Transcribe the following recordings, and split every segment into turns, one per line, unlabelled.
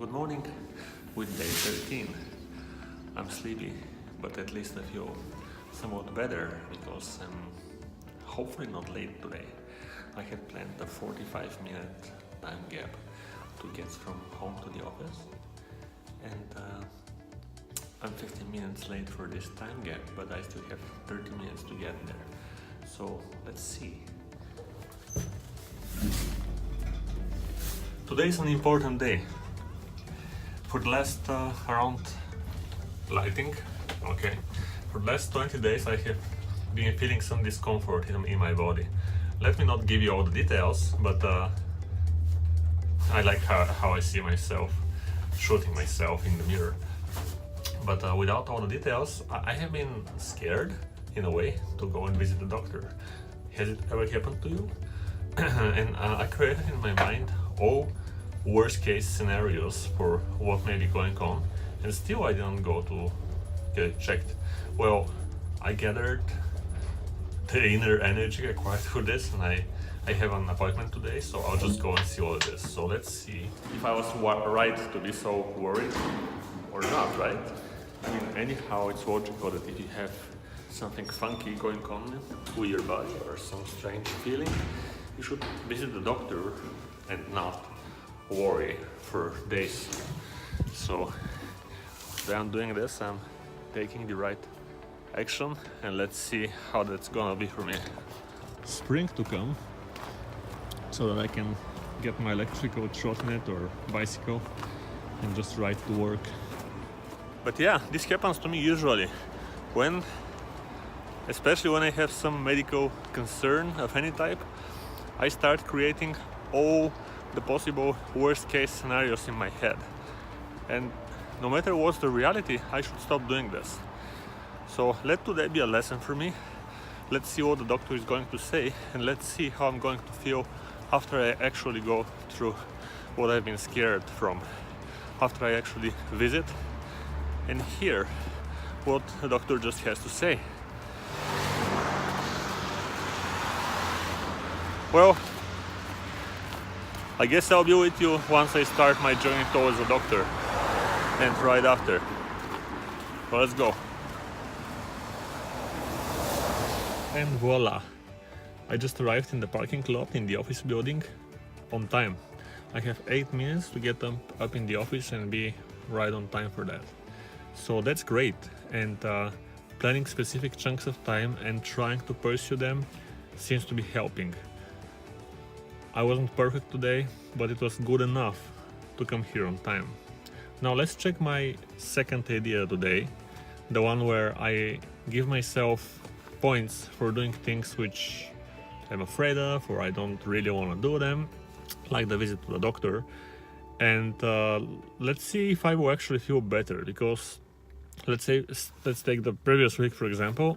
Good morning with day 13. I'm sleepy, but at least I feel somewhat better because I'm hopefully not late today. I had planned a 45-minute time gap to get from home to the office, and I'm 15 minutes late for this time gap, but I still have 30 minutes to get there. So let's see. Today is an important day. For the last for the last 20 days I have been feeling some discomfort in my body. Let me not give you all the details, but I like how I see myself shooting myself in the mirror. But without all the details, I have been scared in a way to go and visit the doctor. Has it ever happened to you? And I created in my mind all worst case scenarios for what may be going on, and still I didn't go to get it checked. Well, I gathered the inner energy required for this, and I have an appointment today, so I'll just go and see all of this. So let's see if I was right to be so worried or not, right? I mean, anyhow, it's logical that if you have something funky going on to your body or some strange feeling, you should visit the doctor and not worry for days. So today I'm doing this, I'm taking the right action, and let's see how that's gonna be for me. Spring to come, so that I can get my electrical trottinette or bicycle and just ride to work. But yeah, this happens to me usually especially when I have some medical concern of any type. I start creating all the possible worst case scenarios in my head, and no matter what's the reality, I should stop doing this. So let today be a lesson for me. Let's see what the doctor is going to say, and let's see how I'm going to feel after I actually go through what I've been scared from, after I actually visit and hear what the doctor just has to say. Well, I guess I'll be with you once I start my journey towards the doctor, and right after. Well, let's go. And voila! I just arrived in the parking lot in the office building on time. I have 8 minutes to get up in the office and be right on time for that. So that's great, and planning specific chunks of time and trying to pursue them seems to be helping. I wasn't perfect today, but it was good enough to come here on time. Now let's check my second idea today, the one where I give myself points for doing things which I'm afraid of or I don't really want to do them, like the visit to the doctor. And let's see if I will actually feel better, because let's take the previous week for example.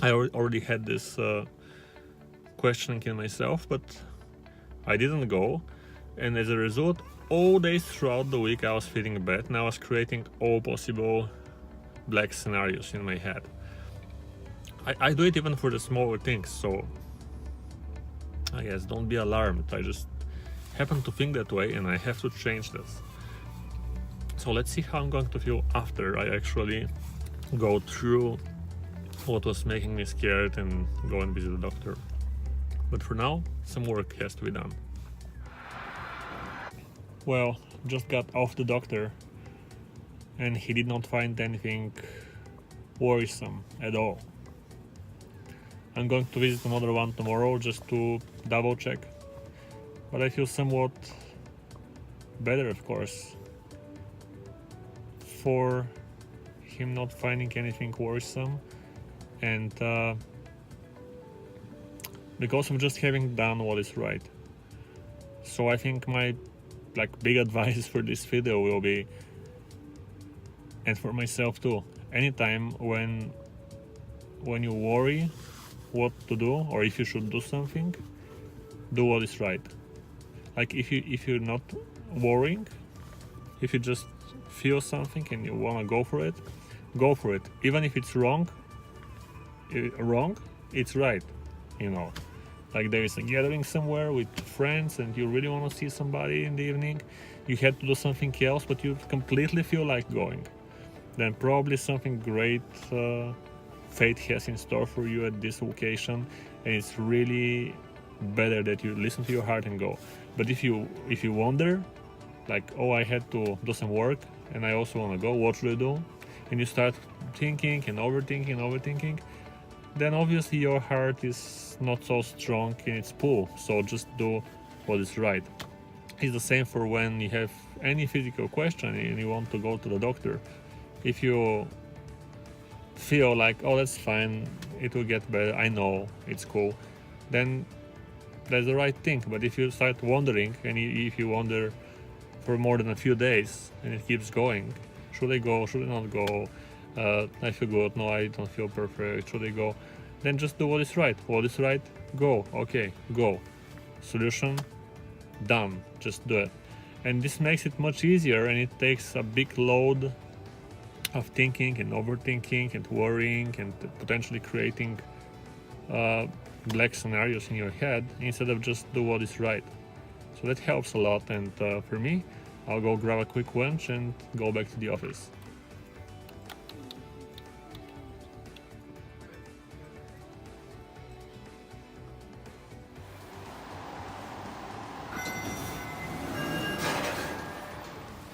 I already had this questioning in myself, but I didn't go, and as a result, all days throughout the week I was feeling bad, and I was creating all possible black scenarios in my head. I do it even for the smaller things, so I guess don't be alarmed. I just happen to think that way, and I have to change this. So let's see how I'm going to feel after I actually go through what was making me scared and go and visit the doctor. But for now, some work has to be done. Well, just got off the doctor, and he did not find anything worrisome at all. I'm going to visit another one tomorrow just to double check, but I feel somewhat better, of course, for him not finding anything worrisome, and because of just having done what is right. So I think my big advice for this video will be, and for myself too, anytime when you worry what to do or if you should do something, do what is right. Like if you're not worrying, if you just feel something and you want to go for it, even if it's wrong, it's right, like there is a gathering somewhere with friends and you really want to see somebody in the evening, you had to do something else but you completely feel like going, then probably something great fate has in store for you at this location, and it's really better that you listen to your heart and go. But if you wonder, like, oh, I had to do some work and I also want to go, what should I do? And you start thinking and overthinking, then obviously your heart is not so strong in its pull. So just do what is right. It's the same for when you have any physical question and you want to go to the doctor. If you feel like, oh, that's fine, it will get better, I know, it's cool, then that's the right thing. But if you start wondering, and if you wonder for more than a few days and it keeps going, should I go, should I not go, I feel good, no, I don't feel perfect, should I go, then just do what is right. What is right? Go. Okay, go. Solution? Done. Just do it. And this makes it much easier, and it takes a big load of thinking and overthinking and worrying and potentially creating black scenarios in your head, instead of just do what is right. So that helps a lot, and for me, I'll go grab a quick lunch and go back to the office.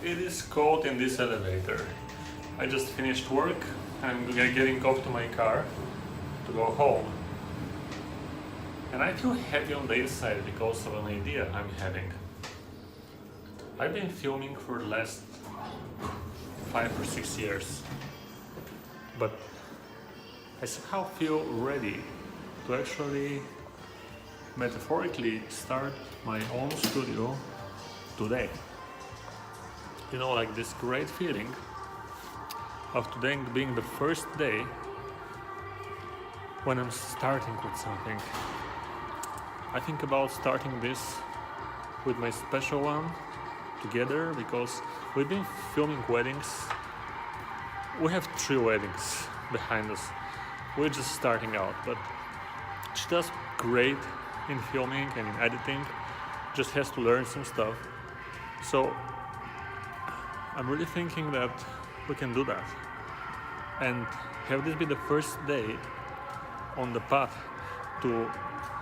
It is cold in this elevator. I just finished work. I'm getting off to my car to go home. And I feel happy on the inside because of an idea I'm having. I've been filming for the last 5 or 6 years, but I somehow feel ready to actually metaphorically start my own studio today. You know, like this great feeling of today being the first day when I'm starting with something. I think about starting this with my special one together because we've been filming weddings. We have 3 weddings behind us. We're just starting out, but she does great in filming and in editing, just has to learn some stuff. So I'm really thinking that we can do that and have this be the first day on the path to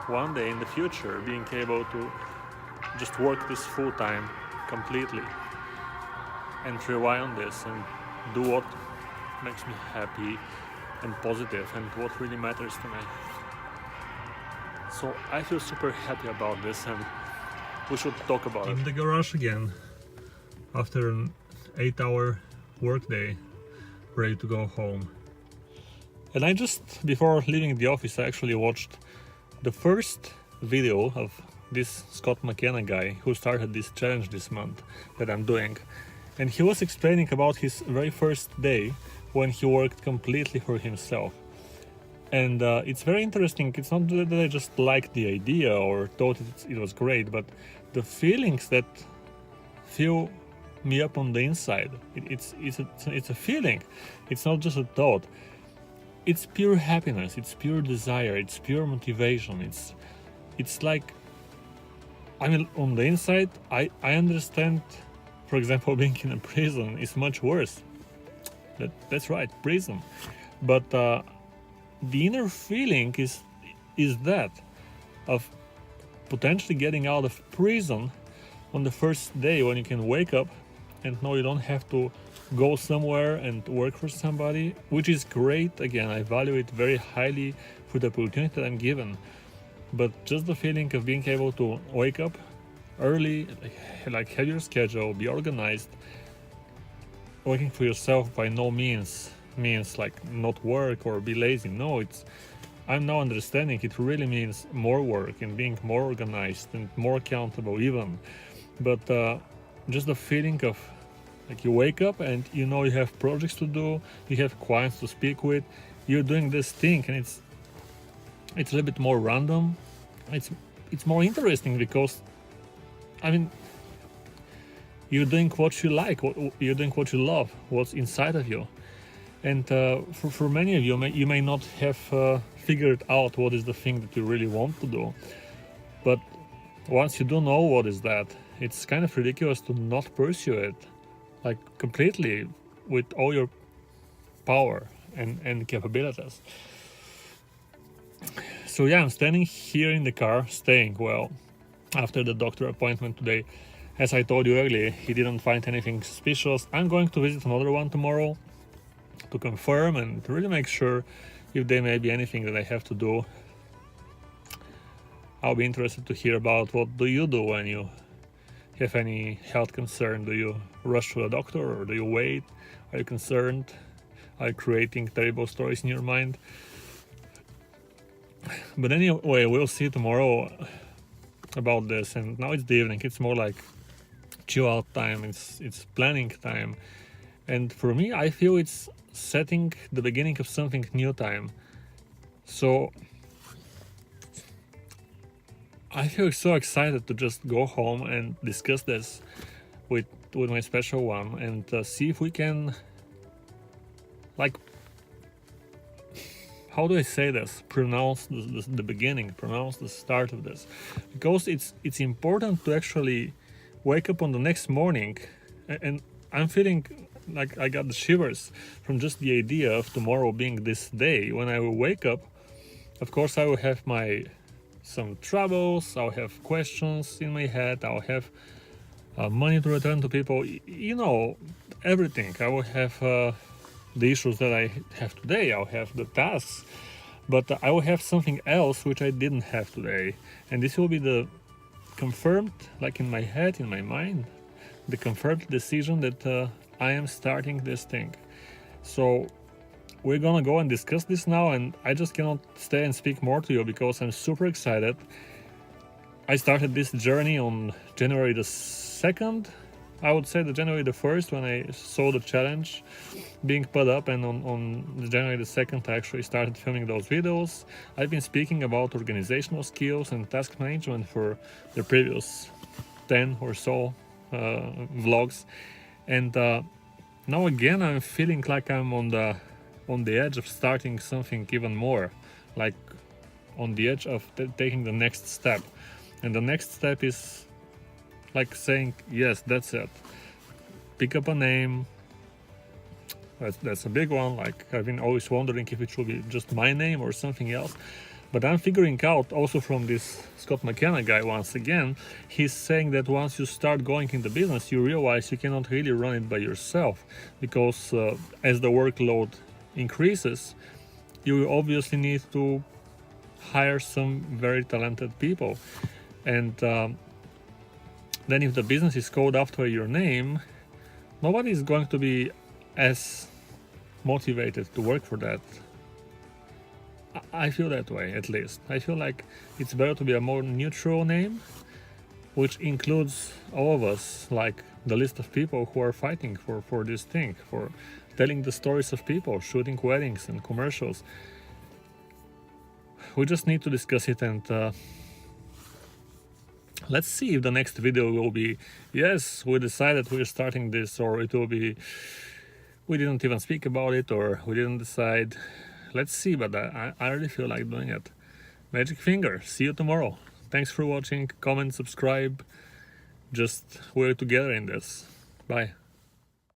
one day in the future being able to just work this full time completely and rely on this and do what makes me happy and positive and what really matters to me. So I feel super happy about this, and we should talk about it. In the garage again after an 8-hour workday, ready to go home. And I just, before leaving the office, I actually watched the first video of this Scott McKenna guy who started this challenge this month that I'm doing. And he was explaining about his very first day when he worked completely for himself. And it's very interesting. It's not that I just liked the idea or thought it was great, but the feelings that fill me up on the inside. It's a feeling. It's not just a thought. It's pure happiness. It's pure desire. It's pure motivation. It's like, I mean, on the inside, I understand. For example, being in a prison is much worse. That's right, prison. But the inner feeling is that of potentially getting out of prison on the first day when you can wake up and know you don't have to go somewhere and work for somebody, which is great. Again, I value it very highly for the opportunity that I'm given. But just the feeling of being able to wake up early, like have your schedule, be organized. Working for yourself by no means like not work or be lazy. No, I'm now understanding it really means more work and being more organized and more accountable even. But just the feeling of like you wake up and you know you have projects to do, you have clients to speak with, you're doing this thing, and it's a little bit more random. It's more interesting because, I mean, you're doing what you like, you're doing what you love, what's inside of you. And for many of you, you may not have figured out what is the thing that you really want to do. But once you do know what is that, it's kind of ridiculous to not pursue it, like completely, with all your power and capabilities. So yeah, I'm standing here in the car, staying well, after the doctor appointment today. As I told you earlier, he didn't find anything suspicious. I'm going to visit another one tomorrow to confirm and to really make sure if there may be anything that I have to do. I'll be interested to hear about what do you do when you have any health concern. Do you rush to a doctor or do you wait? Are you concerned? Are you creating terrible stories in your mind? But anyway, we'll see tomorrow about this. And now it's the evening. It's more like chill out time. It's planning time. And for me, I feel it's setting the beginning of something new time. So I feel so excited to just go home and discuss this with my special one and see if we can, like, how do I say this? Pronounce the beginning, pronounce the start of this, because it's important to actually wake up on the next morning, and I'm feeling like I got the shivers from just the idea of tomorrow being this day. When I will wake up, of course, I will have some troubles. I'll have questions in my head. I'll have money to return to people. You know, everything. I will have the issues that I have today. I'll have the tasks, but I will have something else which I didn't have today, and this will be the confirmed, like in my head, in my mind, the confirmed decision that I am starting this thing. So we're gonna go and discuss this now, and I just cannot stay and speak more to you because I'm super excited. I started this journey on January the 2nd, I would say the January the 1st, when I saw the challenge being put up, and on the January the 2nd I actually started filming those videos. I've been speaking about organizational skills and task management for the previous 10 or so vlogs, and now again I'm feeling like I'm on the edge of starting something even more, like on the edge of taking the next step. And the next step is like saying, yes, that's it. Pick up a name. That's a big one. Like, I've been always wondering if it should be just my name or something else. But I'm figuring out also from this Scott McKenna guy, once again, he's saying that once you start going in the business, you realize you cannot really run it by yourself, because as the workload increases, you obviously need to hire some very talented people. And then if the business is called after your name, nobody is going to be as motivated to work for that. I feel that way, at least. I feel like it's better to be a more neutral name, which includes all of us, like the list of people who are fighting for this thing, for telling the stories of people, shooting weddings and commercials. We just need to discuss it, and let's see if the next video will be, yes, we decided we're starting this, or it will be, we didn't even speak about it, or we didn't decide. Let's see, but I really feel like doing it. Magic finger. See you tomorrow. Thanks for watching. Comment, subscribe. Just we're together in this. Bye.